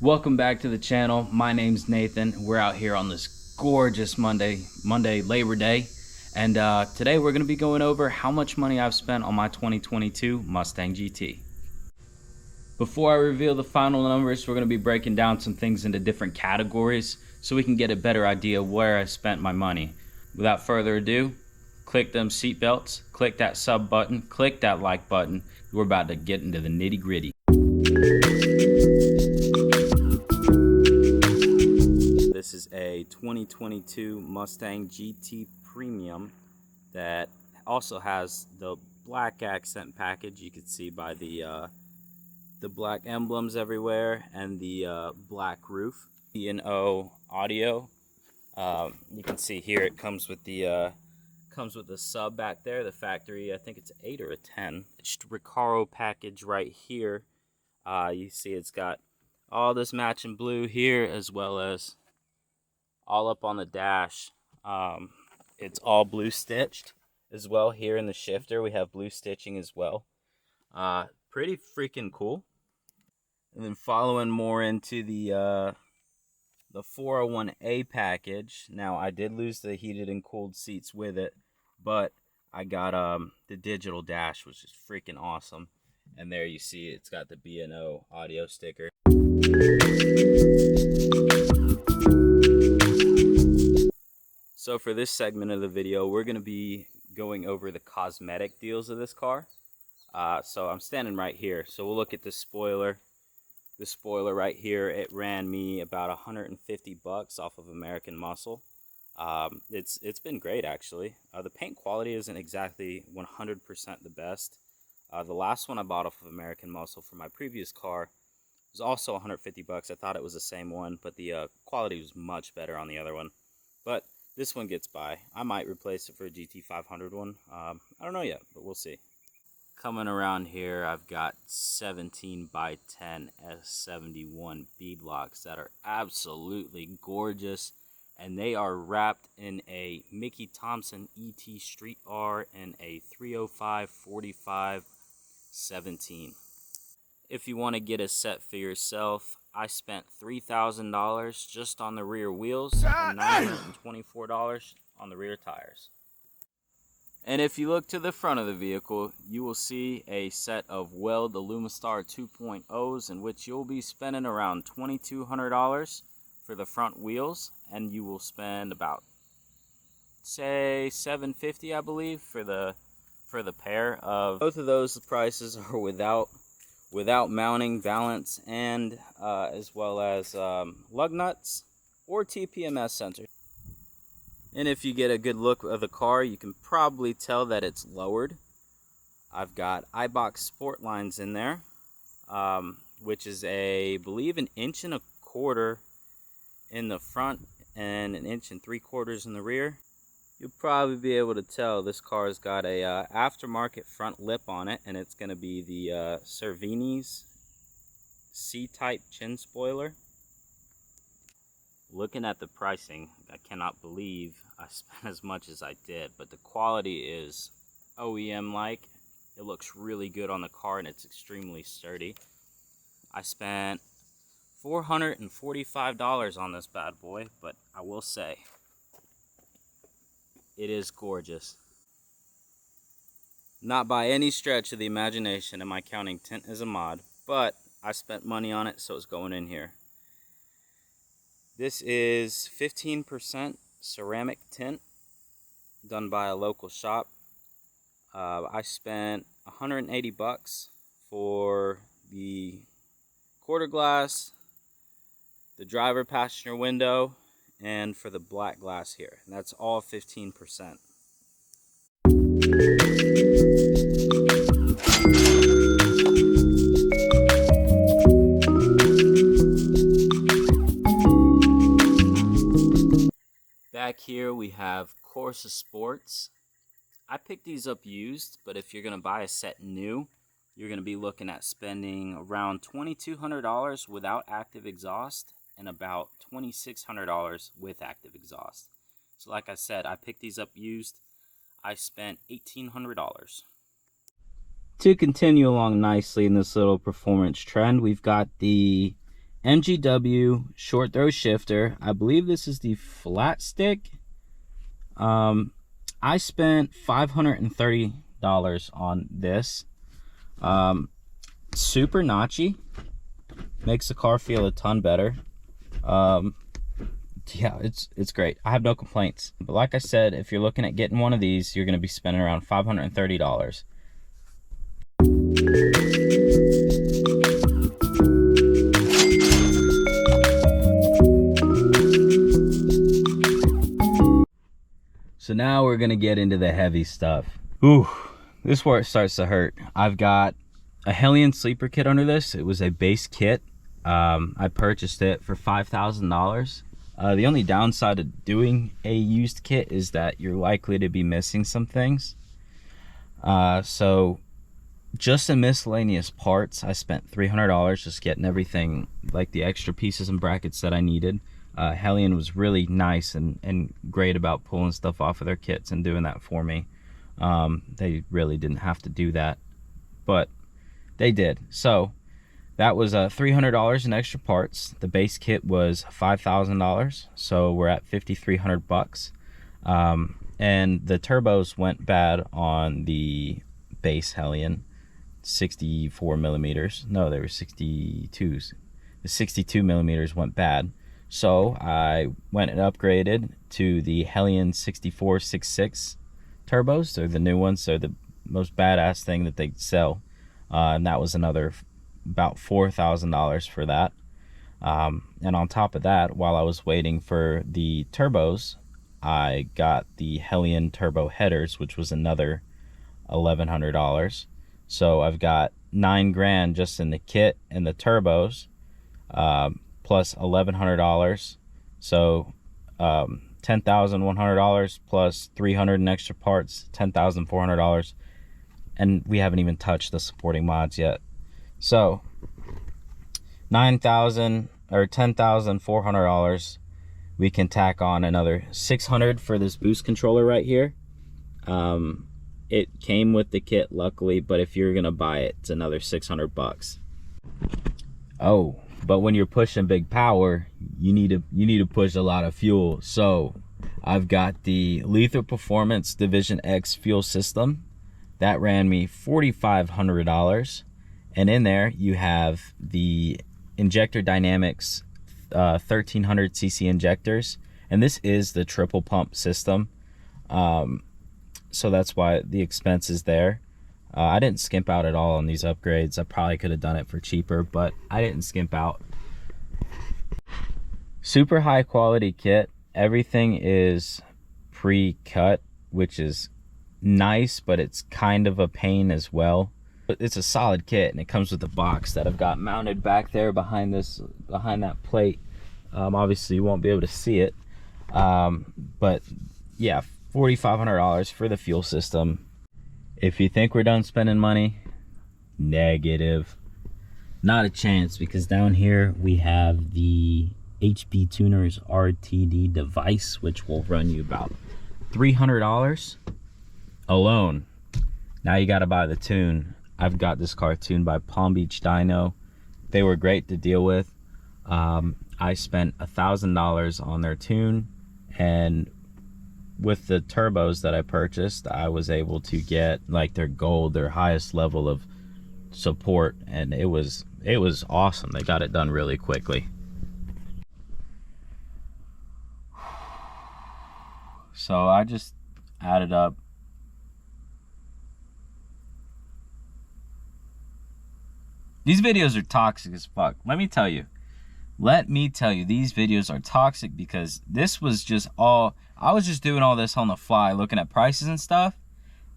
Welcome back to the channel. My name's Nathan. We're out here on this gorgeous Monday, Labor Day. And today we're going to be going over how much money I've spent on my 2022 Mustang GT. Before I reveal the final numbers, we're going to be breaking down some things into different categories so we can get a better idea where I spent my money. Without further ado, click them seatbelts, click that sub button, click that like button. We're about to get into the nitty gritty. This is a 2022 Mustang GT Premium that also has the black accent package. You can see by the black emblems everywhere and the black roof. B&O audio. You can see here it comes with the sub back there, the factory. I think it's 8 or a 10. It's Recaro package right here. You see it's got all this matching blue here, as well as all up on the dash. It's all blue stitched as well. Here in the shifter we have blue stitching as well. Pretty freaking cool. And then following more into the 401A package. Now I did lose the heated and cooled seats with it, but I got the digital dash, which is freaking awesome. And there you see it's got the B&O audio sticker. So for this segment of the video, we're going to be going over the cosmetic deals of this car. So I'm standing right here. So we'll look at the spoiler. The spoiler right here, it ran me about 150 bucks off of American Muscle. It's been great actually. The paint quality isn't exactly 100% the best. The last one I bought off of American Muscle for my previous car was also 150 bucks. I thought it was the same one, but the quality was much better on the other one. But this one gets by. I might replace it for a GT500 one. I don't know yet, but we'll see. Coming around here, I've got 17 by 10 S71 beadlocks that are absolutely gorgeous, and they are wrapped in a Mickey Thompson ET Street R and a 305/45 17. If you want to get a set for yourself, I spent $3,000 just on the rear wheels and $924 on the rear tires. And if you look to the front of the vehicle, you will see a set of Weld Alumistar 2.0s in which you'll be spending around $2,200 for the front wheels, and you will spend about, say, $750, I believe, for the pair of. Both of those prices are without mounting, balance, and as well as lug nuts or TPMS sensors. And if you get a good look of the car, you can probably tell that it's lowered. I've got iBox sport lines in there, which is I believe 1.25 inches in the front and 1 3/4 inches in the rear. You'll probably be able to tell this car's got a aftermarket front lip on it, and it's going to be the Cervini's C-type chin spoiler. Looking at the pricing, I cannot believe I spent as much as I did, but the quality is OEM-like. It looks really good on the car, and it's extremely sturdy. I spent $445 on this bad boy, but I will say, it is gorgeous. Not by any stretch of the imagination am I counting tint as a mod, but I spent money on it, so it's going in here. This is 15% ceramic tint done by a local shop. I spent 180 bucks for the quarter glass, the driver passenger window, and for the black glass here. And that's all 15%. Back here we have Corsa Sports. I picked these up used, but if you're going to buy a set new, you're going to be looking at spending around $2,200 without active exhaust and about $2,600 with active exhaust. So like I said, I picked these up used. I spent $1,800. To continue along nicely in this little performance trend, we've got the MGW short throw shifter. I believe this is the flat stick. I spent $530 on this. Super notchy, makes the car feel a ton better. Yeah, it's great. I have no complaints. But like I said, if you're looking at getting one of these, you're going to be spending around $530. So now we're going to get into the heavy stuff. Ooh, this is where it starts to hurt. I've got a Hellion sleeper kit under this. It was a base kit. I purchased it for $5,000. The only downside of doing a used kit is that you're likely to be missing some things. So just in miscellaneous parts, I spent $300 just getting everything, like the extra pieces and brackets that I needed. Hellion was really nice and great about pulling stuff off of their kits and doing that for me. They really didn't have to do that, but they did. So that was $300 in extra parts. The base kit was $5,000, so we're at $5,300. And the turbos went bad on the base Hellion, 64 millimeters. No, they were 62s. The 62 millimeters went bad. So I went and upgraded to the Hellion 64.66 turbos. They're the new ones. They're the most badass thing that they sell. And that was another about $4,000 for that. And on top of that, while I was waiting for the turbos, I got the Hellion turbo headers, which was another $1,100. So I've got $9,000 just in the kit and the turbos, plus $1,100. So $10,100 plus $300 in extra parts, $10,400. And we haven't even touched the supporting mods yet. So $9,000 or $10,400. We can tack on another $600 for this boost controller right here. It came with the kit, luckily, but if you're gonna buy it, it's another $600. Oh, but when you're pushing big power, you need to push a lot of fuel. So I've got the Lethal Performance Division X fuel system. That ran me $4,500. And in there, you have the Injector Dynamics 1300 cc injectors. And this is the triple pump system. So that's why the expense is there. I didn't skimp out at all on these upgrades. I probably could have done it for cheaper, but I didn't skimp out. Super high quality kit. Everything is pre-cut, which is nice, but it's kind of a pain as well. But it's a solid kit, and it comes with a box that I've got mounted back there behind that plate. Obviously you won't be able to see it, but yeah, $4,500 for the fuel system. If you think we're done spending money, negative. Not a chance, because down here we have the HB Tuners RTD device, which will run you about $300 alone. Now you got to buy the tune. I've got this car tuned by Palm Beach Dyno. They were great to deal with. I spent $1,000 on their tune, and with the turbos that I purchased, I was able to get like their gold, their highest level of support, and it was awesome. They got it done really quickly. So I just added up these videos are toxic as fuck. Let me tell you, these videos are toxic because this was just all, I was just doing all this on the fly, looking at prices and stuff,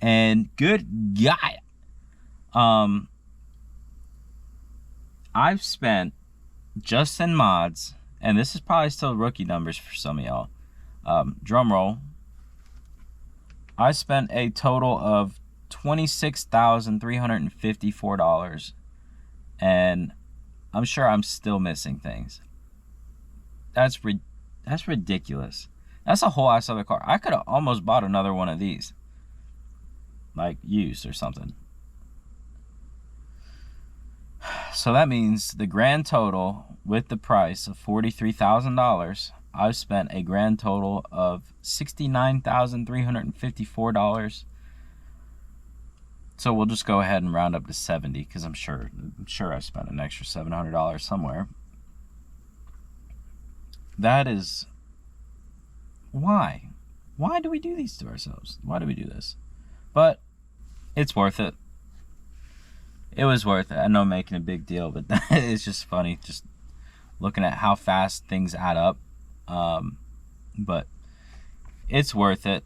and good God, I've spent, just in mods, and this is probably still rookie numbers for some of y'all, drum roll, I spent a total of $26,354, and I'm sure I'm still missing things. That's ridiculous. That's a whole ass other car. I could have almost bought another one of these, like used or something. So that means the grand total with the price of $43,000, I've spent a grand total of $69,354. So we'll just go ahead and round up to 70 because I'm sure I spent an extra $700 somewhere. That is why. Why do we do these to ourselves? Why do we do this? But it's worth it. It was worth it. I know I'm making a big deal, but it's just funny just looking at how fast things add up. But it's worth it.